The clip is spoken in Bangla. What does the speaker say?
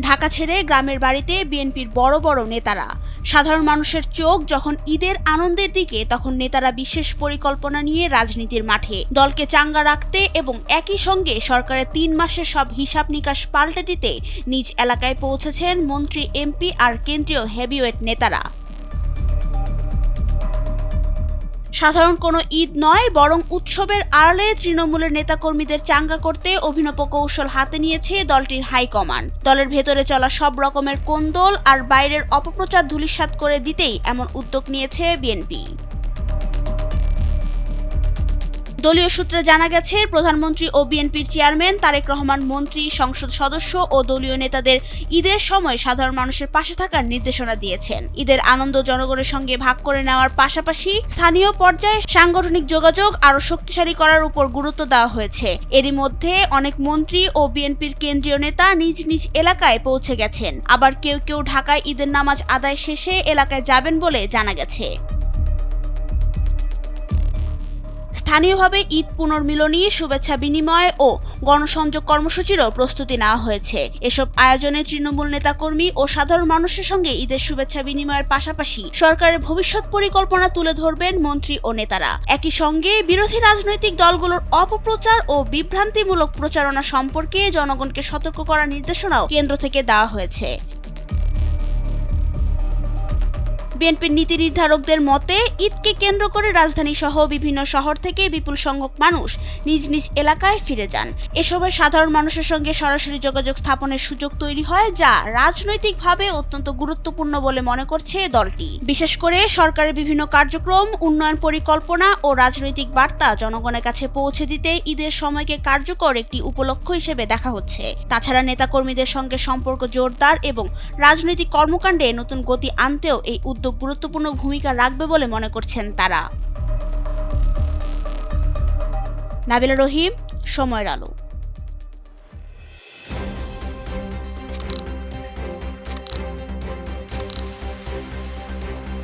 ঢাকা ছেড়ে গ্রামের বাড়িতে বিএনপির বড় বড় নেতারা। সাধারণ মানুষের চোখ যখন ঈদের আনন্দের দিকে, তখন নেতারা বিশেষ পরিকল্পনা নিয়ে রাজনীতির মাঠে দলকে চাঙ্গা রাখতে এবং একই সঙ্গে সরকারের ৩ মাসের সব হিসাব নিকাশ পাল্টে দিতে নিজ এলাকায় পৌঁছেছেন মন্ত্রী, এমপি আর কেন্দ্রীয় হেভিওয়েট নেতারা। সাধারণ কোনো ঈদ নয়, বরং উৎসবের আড়ালে তৃণমূলের নেতাকর্মীদের চাঙ্গা করতে অভিনব কৌশল হাতে নিয়েছে দলটির হাইকমান্ড। দলের ভেতরে চলা সব রকমের কোন্দল আর বাইরের অপপ্রচার ধূলিসাৎ করে দিতেই এমন উদ্যোগ নিয়েছে বিএনপি। দলীয় সূত্রে জানা গেছে, প্রধানমন্ত্রী ও বিএনপির চেয়ারম্যান তারেক রহমান মন্ত্রী, সংসদ সদস্য ও দলীয় নেতাদের ঈদের সময় সাধারণ মানুষের পাশে থাকার নির্দেশনা দিয়েছেন। ঈদের আনন্দ জনগণের সঙ্গে ভাগ করে নেওয়ার পাশাপাশি স্থানীয় পর্যায়ে সাংগঠনিক যোগাযোগ আরও শক্তিশালী করার উপর গুরুত্ব দেওয়া হয়েছে। এরই মধ্যে অনেক মন্ত্রী ও বিএনপির কেন্দ্রীয় নেতা নিজ নিজ এলাকায় পৌঁছে গেছেন। আবার কেউ কেউ ঢাকায় ঈদের নামাজ আদায় শেষে এলাকায় যাবেন বলে জানা গেছে। স্থানীয়ভাবে ঈদ পুনর্মিলনী, শুভেচ্ছা বিনিময় ও গণসংযোগ কর্মসূচিরও প্রস্তুতি নেওয়া হয়েছে। এসব আয়োজনে তৃণমূল নেতাকর্মী ও সাধারণ মানুষের সঙ্গে ঈদের শুভেচ্ছা বিনিময়ের পাশাপাশি সরকারের ভবিষ্যৎ পরিকল্পনা তুলে ধরবেন মন্ত্রী ও নেতারা। একই সঙ্গে বিরোধী রাজনৈতিক দলগুলোর অপপ্রচার ও বিভ্রান্তিমূলক প্রচারণা সম্পর্কে জনগণকে সতর্ক করার নির্দেশনাও কেন্দ্র থেকে দেওয়া হয়েছে। বিএনপির নীতি নির্ধারকদের মতে, ঈদকে কেন্দ্র করে রাজধানী সহ বিভিন্ন শহর থেকে বিপুল সংখ্যক মানুষ নিজ নিজ এলাকায় ফিরে যান। এসবের সাধারণ মানুষের সঙ্গে সরাসরি যোগাযোগ স্থাপনের সুযোগ তৈরি হয়, যা রাজনৈতিকভাবে অত্যন্ত গুরুত্বপূর্ণ বলে মনে করছে দলটি। বিশেষ করে সরকারের বিভিন্ন কার্যক্রম, উন্নয়ন পরিকল্পনা ও রাজনৈতিক বার্তা জনগণের কাছে পৌঁছে দিতে ঈদের সময়কে কার্যকর একটি উপলক্ষ্য হিসেবে দেখা হচ্ছে। তাছাড়া নেতাকর্মীদের সঙ্গে সম্পর্ক জোরদার এবং রাজনৈতিক কর্মকাণ্ডে নতুন গতি আনতেও এই উদ্যোগ গুরুত্বপূর্ণ ভূমিকা রাখবে বলে মনে করছেন তারা। নাবিলা রহিম, সময়ের আলো।